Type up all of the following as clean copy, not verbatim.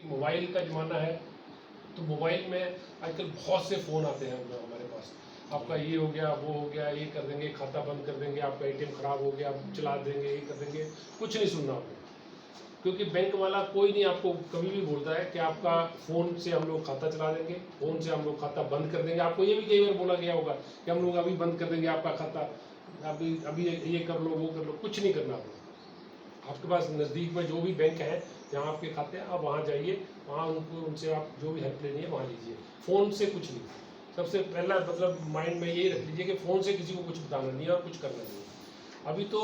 Mobile का ज़माना है, तो मोबाइल में आजकल बहुत से फ़ोन आते हैं हमारे पास। आपका ये हो गया, वो हो गया, ये कर देंगे, खाता बंद कर देंगे, आपका एटीएम ख़राब हो गया, चला देंगे, ये कर देंगे। कुछ नहीं सुनना आपने, क्योंकि बैंक वाला कोई नहीं आपको कभी भी बोलता है कि आपका फ़ोन से हम लोग खाता चला देंगे, फ़ोन से हम लोग खाता बंद कर देंगे। आपको ये भी कई बार बोला गया होगा कि हम लोग अभी बंद कर देंगे आपका खाता, अभी अभी ये कर लो, वो कर लो। कुछ नहीं करना आपको। आपके पास नज़दीक में जो भी बैंक है जहाँ आपके खाते हैं, आप वहाँ जाइए, वहाँ उनसे आप जो भी हेल्प लेनी है वहाँ लीजिए। फ़ोन से कुछ नहीं। सबसे पहला मतलब माइंड में यही रख लीजिए कि फ़ोन से किसी को कुछ बताना नहीं है और कुछ करना नहीं है। अभी तो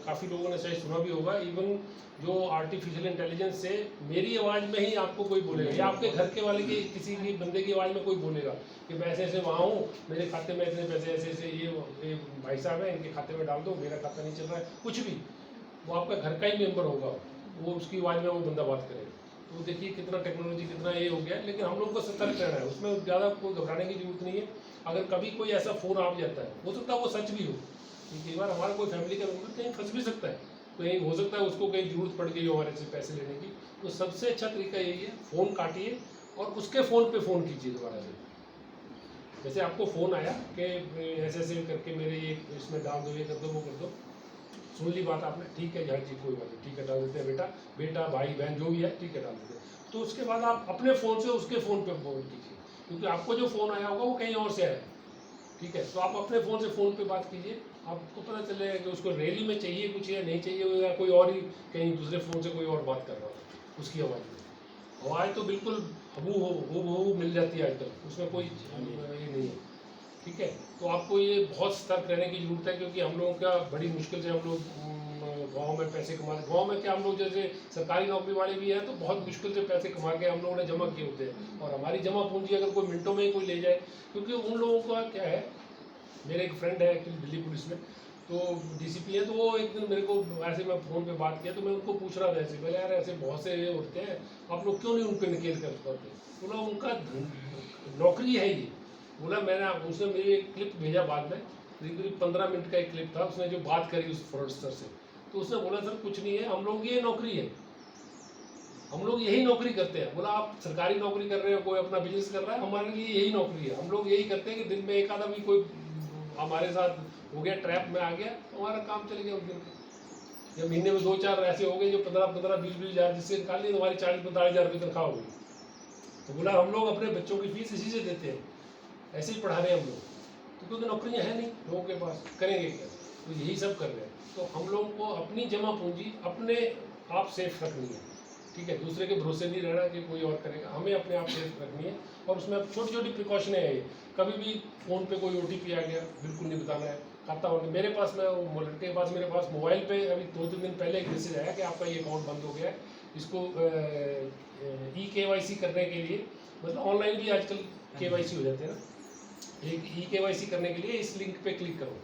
काफ़ी लोगों ने शायद सुना भी होगा, इवन जो आर्टिफिशियल इंटेलिजेंस से मेरी आवाज़ में ही आपको कोई बोलेगा, या आपके घर के वाले की किसी भी बंदे की आवाज़ में कोई बोलेगा कि मैं ऐसे ऐसे वहाँ हूँ, मेरे खाते में इतने पैसे ऐसे ऐसे ये भाई साहब हैं, इनके खाते में डाल दो, मेरा खाता नहीं चल रहा है। कुछ भी, वो आपका घर का ही मेंबर होगा, वो उसकी आवाज़ में वो बंदा बात करेगा। तो देखिए कितना टेक्नोलॉजी कितना ये हो गया है, लेकिन हम लोग को सतर्क रहना है, उसमें ज़्यादा कोई घबराने की जरूरत नहीं है। अगर कभी कोई ऐसा फ़ोन आ भी जाता है, हो सकता है वो सच भी हो, क्योंकि कई बार हमारा कोई फैमिली का मेंबर कहीं फंस भी सकता है, कहीं हो सकता है उसको कहीं जरूरत पड़ गई हो हमारे से पैसे लेने की। तो सबसे अच्छा तरीका यही है, फ़ोन काटिए और उसके फ़ोन पे फ़ोन कीजिए दोबारा से। जैसे आपको फ़ोन आया कि ऐसे ऐसे करके मेरे ये इसमें डाल दो, ये कर दो, वो कर दो, सुन ली बात आपने, ठीक है यार जी, कोई बात नहीं, ठीक है डाल देते हैं, बेटा बेटा भाई बहन जो भी है, ठीक है डाल देते हैं। तो उसके बाद आप अपने फ़ोन से उसके फ़ोन पे फ़ोन कीजिए, क्योंकि आपको जो फ़ोन आया होगा वो कहीं और से आया है, ठीक है। तो आप अपने फ़ोन से फ़ोन पे बात कीजिए, आपको पता चलेगा कि उसको रैली में चाहिए कुछ या नहीं चाहिए, या कोई और ही कहीं दूसरे फ़ोन से कोई और बात कर रहा हो उसकी आवाज़ में। आवाज़ तो बिल्कुल हूबहू मिल जाती है आजकल, उसमें कोई ये नहीं है, ठीक है। तो आपको ये बहुत सतर्क रहने की ज़रूरत है, क्योंकि हम लोगों का बड़ी मुश्किल से हम लोग गाँव में पैसे कमा रहे। गाँव में क्या, हम लोग जैसे सरकारी नौकरी वाले भी हैं तो बहुत मुश्किल से पैसे कमा के हम लोगों ने जमा किए होते हैं, और हमारी जमा पूंजी अगर कोई मिनटों में ही कोई ले जाए, क्योंकि उन लोगों का क्या है, मेरे एक फ्रेंड है एक्चुअली दिल्ली पुलिस में, तो डीसीपी है, तो वो एक दिन मेरे को ऐसे मैं फ़ोन पे बात किया, तो मैं उनको पूछ रहा था ऐसे, बोले यार ऐसे बहुत से ये होते हैं, आप लोग क्यों नहीं उन पर नकेल कर पाते। बोला उनका नौकरी है ये। बोला मैंने, उसने मेरी एक क्लिप भेजा बाद में, करीब करीब 15 मिनट का एक क्लिप था, उसने जो बात करी उस फ्रॉडस्टर से, तो उसने बोला सर कुछ नहीं है, हम लोग ये नौकरी है, हम लोग यही नौकरी करते हैं। बोला आप सरकारी नौकरी कर रहे हो, कोई अपना बिजनेस कर रहा है, हमारे लिए यही नौकरी है, हम लोग यही करते हैं कि दिन में एक आधा भी कोई हमारे साथ हो गया, ट्रैप में आ गया, तो हमारा काम चल गया उस दिन। या महीने में 2-4 ऐसे हो गए जो 15-15, 20-20 हज़ार जिससे निकाल लिए, तो हमारी 40-45 हज़ार रुपये तनख्वाह हो गई। तो बोला हम लोग अपने बच्चों की फीस इसी से देते हैं, ऐसे ही पढ़ा रहे हैं हम लोग, तो क्योंकि नौकरियां हैं नहीं लोगों के पास, करेंगे क्या, तो यही सब कर रहे हैं। तो हम लोगों को अपनी जमा पूंजी अपने आप सेफ रखनी है, ठीक है, दूसरे के भरोसे नहीं रहना कि कोई और करेगा, हमें अपने आप सेफ रखनी है। और उसमें अब छोटी छोटी प्रिकॉशनें हैं ये, कभी भी फ़ोन पे कोई ओटीपी आ गया बिल्कुल नहीं बताना है। खाता होने मेरे पास, मैं लड़के के पास, मेरे पास मोबाइल पे अभी 2-3 दिन पहले एक मैसेज आया कि आपका ये अकाउंट बंद हो गया है, इसको ई-केवाईसी करने के लिए, मतलब ऑनलाइन भी आजकल केवाईसी हो जाते हैं ना, एक ई-केवाईसी करने के लिए इस लिंक पे क्लिक करो।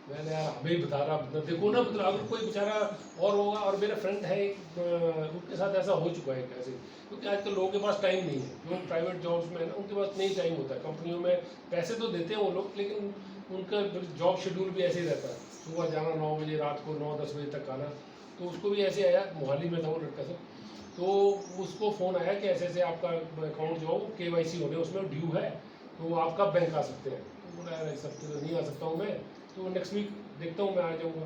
मैंने यार हमें ही बता रहा, देखो ना, मतलब अगर कोई बेचारा और होगा, और मेरा फ्रेंड है एक, उनके साथ ऐसा हो चुका है कैसे, क्योंकि आजकल लोगों के पास टाइम नहीं है, जो प्राइवेट जॉब्स में है ना, उनके पास नहीं टाइम होता है। कंपनियों में पैसे तो देते हैं वो लोग, लेकिन उनका जॉब शेड्यूल भी ऐसे ही रहता है, सुबह जाना 9 बजे, रात को 9-10 बजे तक आना। तो उसको भी ऐसे आया, मोहाली में था वो लड़का सब, तो उसको फ़ोन आया कि ऐसे ऐसे आपका अकाउंट जो हो केवाईसी होने उसमें ड्यू है, तो आप कब बैंक आ सकते हैं। तो बोला यार इस हफ्ते तो नहीं आ सकता हूँ मैं, तो नेक्स्ट वीक देखता हूँ मैं आ जाऊँगा।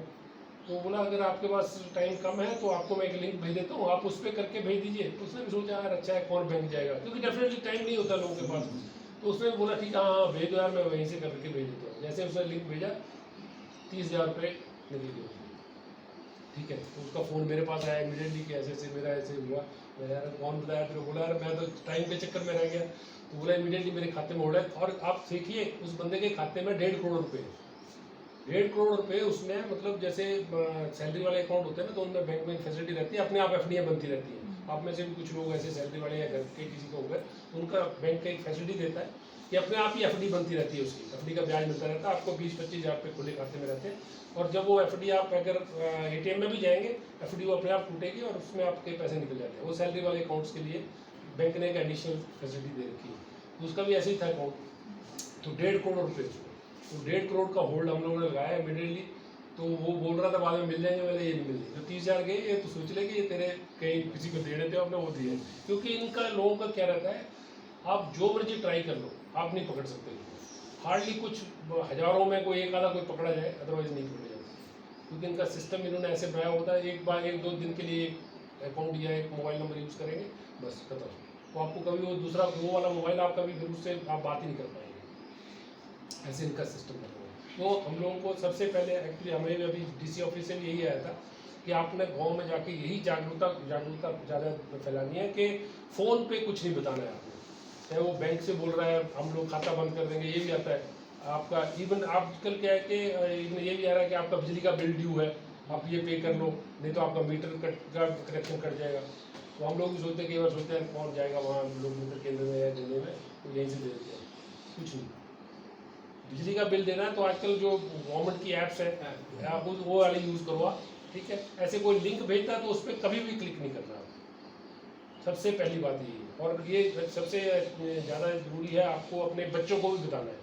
तो बोला अगर आपके पास टाइम कम है तो आपको मैं एक लिंक भेज देता हूँ, आप उस पर करके भेज दीजिए। तो उसने भी सोचा यार अच्छा है, कौन बैंक जाएगा, क्योंकि डेफिनेटली टाइम नहीं होता लोगों के पास। तो उसने बोला ठीक है, हाँ हाँ भेज दो यार, मैं वहीं से करके भेज देता हूँ। जैसे उसने लिंक भेजा, 30,000 रुपये निकल गए, ठीक है। तो उसका फ़ोन मेरे पास आया इमीडिएटली कि ऐसे ऐसे मेरा ऐसे हुआ। मैं यार कौन बताया तेरे, बोला यार मैं तो टाइम के चक्कर में रह गया। तो बोला इमीडिएटली मेरे खाते में हो रहा है, और आप देखिए उस बंदे के खाते में 1.5 करोड़ रुपये, 1.5 करोड़ रुपये उसमें, मतलब जैसे सैलरी वाले अकाउंट होते हैं ना, तो उनमें बैंक में फैसिलिटी रहती है, अपने आप एफडीआं बनती रहती हैं। आप में से भी कुछ लोग ऐसे सैलरी वाले या घर के किसी को हो गए, तो उनका बैंक का एक फैसिलिटी देता है कि अपने आप ही एफडी बनती रहती है, उसकी एफडी का ब्याज मिलता रहता है आपको, 20-25 हज़ार रुपये खुले खाते में रहते हैं। और जब वो एफडी आप अगर एटीएम में भी जाएंगे, एफडी वो अपने आप टूटेगी और उसमें आपके पैसे निकल जाते हैं। वो सैलरी वाले अकाउंट्स के लिए बैंक ने एक एडिशनल फैसिलिटी दे रखी है, तो उसका भी ऐसे ही था अकाउंट। तो 1.5 करोड़ रुपये, तो 1.5 करोड़ का होल्ड हम लोगों ने लगाया इमीडिएटली। तो वो बोल रहा था बाद में मिल जाएंगे, मैंने ये नहीं मिलने जो 30,000 गए ये तो सोच ले कि ये तेरे कहीं किसी को दे देते हो आपने वो दिए, क्योंकि इनका लोगों का क्या रहता है, आप जो मर्जी ट्राई कर लो आप नहीं पकड़ सकते। हार्डली कुछ हज़ारों में कोई एक आधा कोई पकड़ा जाए, अदरवाइज नहीं पकड़े जाते, क्योंकि इनका सिस्टम इन्होंने ऐसे बनाया होता है, एक बार 1-2 दिन के लिए अकाउंट या एक मोबाइल नंबर यूज़ करेंगे बस खत्म। तो आपको कभी वो दूसरा वो वाला मोबाइल आप कभी फिर उससे आप बात ही नहीं कर पाएंगे, ऐसे इनका सिस्टम बना हुआ है। तो हम लोगों को सबसे पहले एक्चुअली हमें भी अभी डीसी ऑफिस से भी यही आया था कि आपने गांव में जाके यही जागरूकता ज़्यादा फैलानी है कि फ़ोन पे कुछ नहीं बताना है आपने, चाहे वो बैंक से बोल रहा है हम लोग खाता बंद कर देंगे, ये भी आता है आपका। इवन आजकल क्या है कि इवन ये भी आ रहा है कि आपका बिजली का बिल ड्यू है, आप ये पे कर लो, नहीं तो आपका मीटर का कनेक्शन कट जाएगा। तो हम लोग भी सोचते हैं, कई बार सोचते हैं कौन जाएगा वहाँ लोग मीटर केंद्र में या देने में, तो यहीं से दे देते हैं। कुछ नहीं, बिजली का बिल देना है तो आजकल जो गवर्नमेंट की ऐप्स है आप वो वाले यूज़ करो आप, ठीक है। ऐसे कोई लिंक भेजता है तो उस पर कभी भी क्लिक नहीं करना आप, सबसे पहली बात यही है। और ये सबसे ज़्यादा ज़रूरी है, आपको अपने बच्चों को भी बताना है,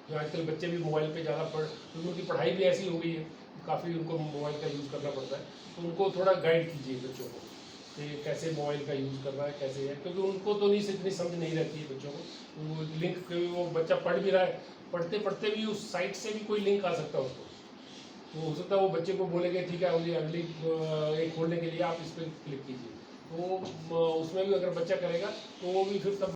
जो आजकल बच्चे भी मोबाइल पे ज़्यादा क्योंकि उनकी पढ़ाई भी ऐसी हो गई है, काफ़ी उनको मोबाइल का यूज़ करना पड़ता है, तो उनको थोड़ा गाइड कीजिए बच्चों को कि कैसे मोबाइल का यूज़ करना है, कैसे है, क्योंकि उनको तो नहीं इतनी समझ नहीं रहती है बच्चों को। वो लिंक वो बच्चा पढ़ भी रहा है, पढ़ते पढ़ते भी उस साइट से भी कोई लिंक आ सकता है उसको, तो हो सकता है वो बच्चे को बोलेंगे ठीक है मुझे अगली एक खोलने के लिए आप इस पर क्लिक कीजिए, तो उसमें भी अगर बच्चा करेगा तो वो भी फिर तब